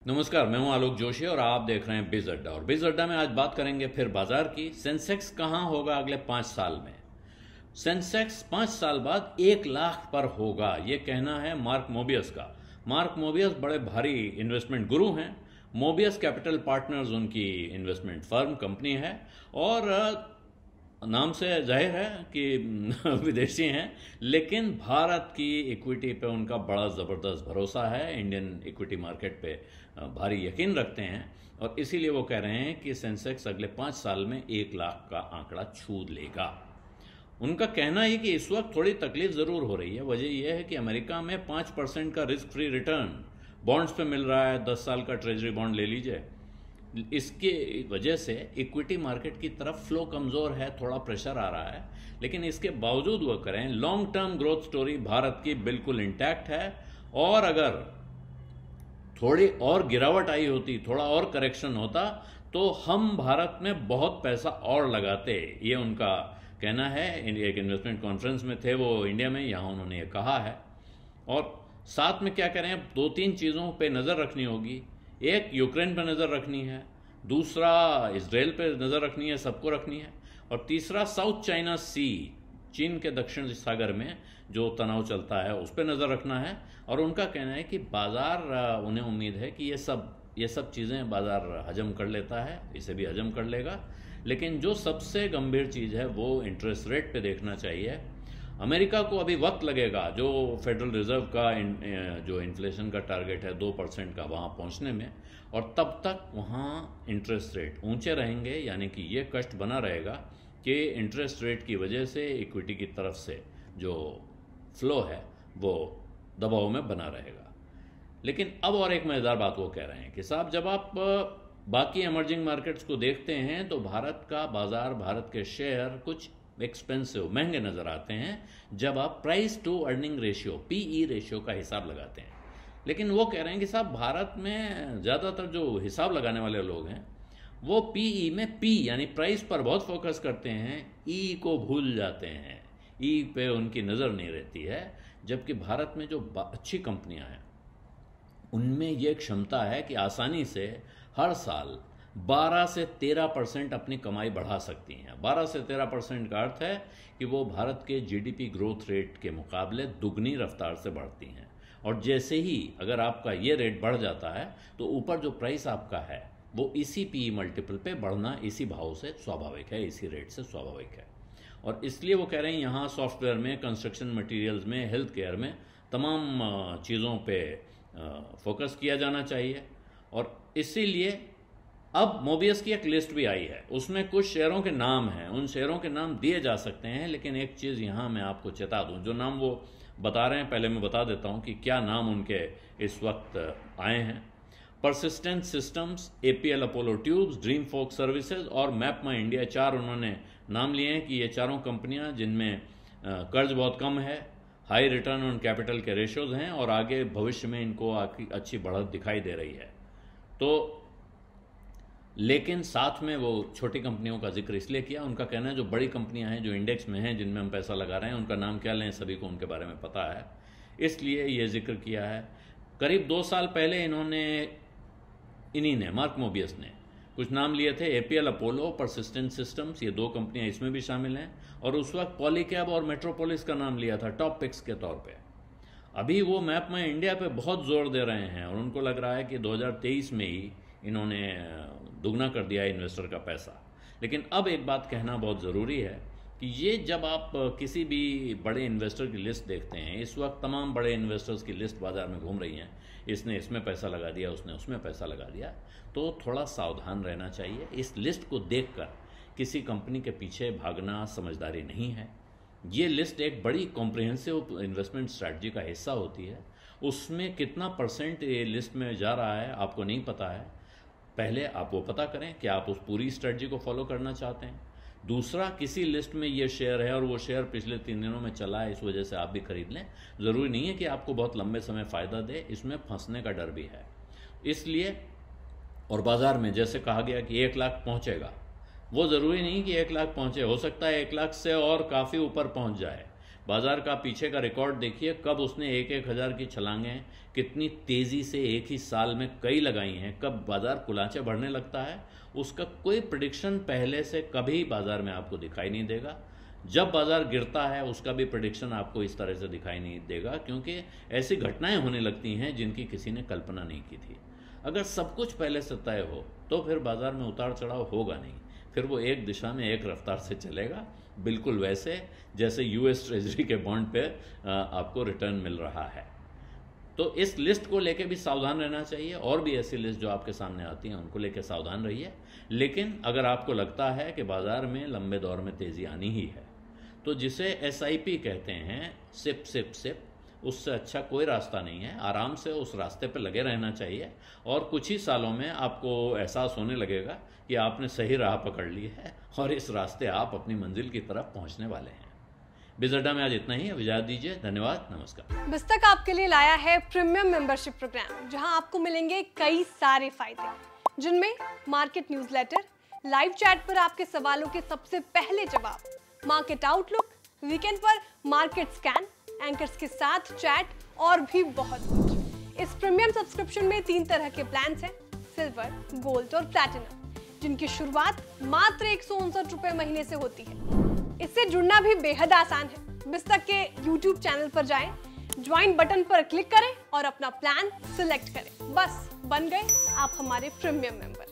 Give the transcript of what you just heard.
नमस्कार, मैं हूं आलोक जोशी और आप देख रहे हैं बिज अड्डा। और बिज अड्डा में आज बात करेंगे फिर बाजार की। सेंसेक्स कहां होगा अगले 5 साल में। सेंसेक्स 5 साल बाद 1 लाख पर होगा, यह कहना है मार्क मोबियस का। मार्क मोबियस बड़े भारी इन्वेस्टमेंट गुरु हैं। मोबियस कैपिटल पार्टनर्स उनकी इन्वेस्टमेंट फर्म कंपनी है और नाम से जाहिर है कि विदेशी हैं, लेकिन भारत की इक्विटी पे उनका बड़ा ज़बरदस्त भरोसा है। इंडियन इक्विटी मार्केट पे भारी यकीन रखते हैं और इसीलिए वो कह रहे हैं कि सेंसेक्स अगले 5 साल में 1 लाख का आंकड़ा छू लेगा। उनका कहना है कि इस वक्त थोड़ी तकलीफ ज़रूर हो रही है। वजह यह है कि अमेरिका में 5% का रिस्क फ्री रिटर्न बॉन्ड्स पे मिल रहा है। 10 साल का ट्रेजरी बॉन्ड ले लीजिए। इसके वजह से इक्विटी मार्केट की तरफ फ्लो कमज़ोर है, थोड़ा प्रेशर आ रहा है। लेकिन इसके बावजूद वो करें, long term growth story Bharat की बिल्कुल इंटैक्ट है। और अगर थोड़ी और गिरावट आई होती, थोड़ा और करेक्शन होता, तो हम भारत में बहुत पैसा और लगाते। ये उनका कहना है। एक इन्वेस्टमेंट कॉन्फ्रेंस में थे वो इंडिया में, यहाँ उन्होंने ये कहा है। और साथ में क्या करें, 2-3 चीज़ों पे नज़र रखनी होगी। एक, यूक्रेन पे नज़र रखनी है। दूसरा, इसराइल पे नज़र रखनी है, सबको रखनी है। और तीसरा, साउथ चाइना सी, चीन के दक्षिण सागर में जो तनाव चलता है उस पर नज़र रखना है। और उनका कहना है कि बाज़ार, उन्हें उम्मीद है कि ये सब चीज़ें बाज़ार हजम कर लेता है, इसे भी हजम कर लेगा। लेकिन जो सबसे गंभीर चीज़ है वो इंटरेस्ट रेट पे देखना चाहिए। अमेरिका को अभी वक्त लगेगा, जो फेडरल रिजर्व का जो इन्फ्लेशन का टारगेट है 2% का, वहाँ पहुँचने में। और तब तक वहाँ इंटरेस्ट रेट ऊंचे रहेंगे, यानी कि ये कष्ट बना रहेगा कि इंटरेस्ट रेट की वजह से इक्विटी की तरफ से जो फ्लो है वो दबाव में बना रहेगा। लेकिन अब और एक मज़ेदार बात वो कह रहे हैं कि साहब, जब आप बाकी इमर्जिंग मार्केट्स को देखते हैं तो भारत का बाज़ार, भारत के शेयर कुछ एक्सपेंसिव, महंगे नज़र आते हैं जब आप price to earning ratio, PE ratio का हिसाब लगाते हैं। लेकिन वो कह रहे हैं कि साहब, भारत में ज़्यादातर जो हिसाब लगाने वाले लोग हैं वो पीई में पी यानी प्राइस पर बहुत फोकस करते हैं, ई को भूल जाते हैं। ई पे उनकी नज़र नहीं रहती है। जबकि भारत में जो अच्छी कंपनियां हैं उनमें यह क्षमता है कि आसानी से हर साल 12 से 13% अपनी कमाई बढ़ा सकती हैं। 12 से 13% का अर्थ है कि वो भारत के जीडीपी ग्रोथ रेट के मुकाबले दुगनी रफ्तार से बढ़ती हैं। और जैसे ही अगर आपका ये रेट बढ़ जाता है तो ऊपर जो प्राइस आपका है वो इसी पी मल्टीपल पे बढ़ना इसी भाव से स्वाभाविक है, इसी रेट से स्वाभाविक है। और इसलिए वो कह रहे हैं यहाँ सॉफ्टवेयर में, कंस्ट्रक्शन मटेरियल्स में, हेल्थ केयर में तमाम चीज़ों पे फोकस किया जाना चाहिए। और इसीलिए अब मोबियस की एक लिस्ट भी आई है, उसमें कुछ शेयरों के नाम हैं, उन शेयरों के नाम दिए जा सकते हैं। लेकिन एक चीज़ यहाँ मैं आपको चेता दूँ, जो नाम वो बता रहे हैं पहले मैं बता देता हूँ कि क्या नाम उनके इस वक्त आए हैं। Persistent systems, APL Apollo tubes, dream folk services और मैप माई इंडिया, 4 उन्होंने नाम लिए हैं कि ये चारों कंपनियां जिनमें कर्ज बहुत कम है, हाई रिटर्न ऑन कैपिटल के रेशोज हैं और आगे भविष्य में इनको अच्छी बढ़त दिखाई दे रही है। तो लेकिन साथ में वो छोटी कंपनियों का जिक्र इसलिए किया, उनका कहना है जो बड़ी कंपनियां हैं, जो इंडेक्स में हैं, जिनमें हम पैसा लगा रहे हैं, उनका नाम क्या लें, सभी को उनके बारे में पता है, इसलिए ये जिक्र किया है। करीब 2 साल पहले इन्हीं ने, मार्क मोबियस ने कुछ नाम लिए थे, एपीएल अपोलो, परसिस्टेंट सिस्टम्स, ये 2 कंपनियां इसमें भी शामिल हैं। और उस वक्त पॉलीकैब और मेट्रोपोलिस का नाम लिया था टॉप पिक्स के तौर पे। अभी वो मैप में इंडिया पे बहुत जोर दे रहे हैं और उनको लग रहा है कि 2023 में ही इन्होंने दुगना कर दिया इन्वेस्टर का पैसा। लेकिन अब एक बात कहना बहुत ज़रूरी है कि ये जब आप किसी भी बड़े इन्वेस्टर की लिस्ट देखते हैं, इस वक्त तमाम बड़े इन्वेस्टर्स की लिस्ट बाज़ार में घूम रही हैं, इसने इसमें पैसा लगा दिया, उसने उसमें पैसा लगा दिया, तो थोड़ा सावधान रहना चाहिए। इस लिस्ट को देखकर किसी कंपनी के पीछे भागना समझदारी नहीं है। ये लिस्ट एक बड़ी कॉम्प्रिहेंसिव इन्वेस्टमेंट स्ट्रैटेजी का हिस्सा होती है। उसमें कितना % ये लिस्ट में जा रहा है आपको नहीं पता है। पहले आप वो पता करें कि आप उस पूरी स्ट्रैटेजी को फॉलो करना चाहते हैं। दूसरा, किसी लिस्ट में ये शेयर है और वो शेयर पिछले 3 दिनों में चला है, इस वजह से आप भी खरीद लें। ज़रूरी नहीं है कि आपको बहुत लंबे समय फ़ायदा दे, इसमें फंसने का डर भी है। इसलिए, और बाज़ार में जैसे कहा गया कि 1 लाख पहुँचेगा, वो ज़रूरी नहीं कि 1 लाख पहुँचे, हो सकता है 1 लाख से और काफ़ी ऊपर पहुँच जाए। बाजार का पीछे का रिकॉर्ड देखिए, कब उसने 1,000 की छलांगें कितनी तेजी से एक ही साल में कई लगाई हैं, कब बाजार कुलांचे बढ़ने लगता है, उसका कोई प्रेडिक्शन पहले से कभी बाजार में आपको दिखाई नहीं देगा। जब बाजार गिरता है उसका भी प्रेडिक्शन आपको इस तरह से दिखाई नहीं देगा, क्योंकि ऐसी घटनाएं होने लगती हैं जिनकी किसी ने कल्पना नहीं की थी। अगर सब कुछ पहले से तय हो तो फिर बाजार में उतार चढ़ाव होगा नहीं, फिर वो एक दिशा में एक रफ्तार से चलेगा, बिल्कुल वैसे जैसे यूएस ट्रेजरी के बॉन्ड पे आपको रिटर्न मिल रहा है। तो इस लिस्ट को लेके भी सावधान रहना चाहिए, और भी ऐसी लिस्ट जो आपके सामने आती हैं उनको लेके सावधान रहिए। लेकिन अगर आपको लगता है कि बाजार में लंबे दौर में तेजी आनी ही है, तो जिसे एसआईपी कहते हैं, सिप सिप सिप, उससे अच्छा कोई रास्ता नहीं है। आराम से उस रास्ते पर लगे रहना चाहिए, और कुछ ही सालों में आपको एहसास होने लगेगा कि आपने सही राह पकड़ ली है और इस रास्ते आप अपनी मंजिल की तरफ पहुंचने वाले हैं। बिज़ अड्डा में आज इतना ही, अब इजाजत दीजिए, धन्यवाद, नमस्कार। बिज़तक आपके लिए लाया है प्रीमियम मेंबरशिप प्रोग्राम, जहां आपको मिलेंगे कई सारे फायदे, जिनमें मार्केट न्यूज़लेटर, लाइव चैट पर आपके सवालों के सबसे पहले जवाब, मार्केट आउटलुक, वीकेंड पर मार्केट स्कैन, एंकर्स के साथ चैट और भी बहुत कुछ। इस प्रीमियम सब्सक्रिप्शन में 3 तरह के प्लान्स हैं, सिल्वर, गोल्ड और प्लैटिनम, जिनकी शुरुआत मात्र 159 रुपए महीने से होती है। इससे जुड़ना भी बेहद आसान है। बिज़तक के YouTube चैनल पर जाएं, ज्वाइन बटन पर क्लिक करें और अपना प्लान सिलेक्ट करें। बस बन गए आप हमारे प्रीमियम मेंबर।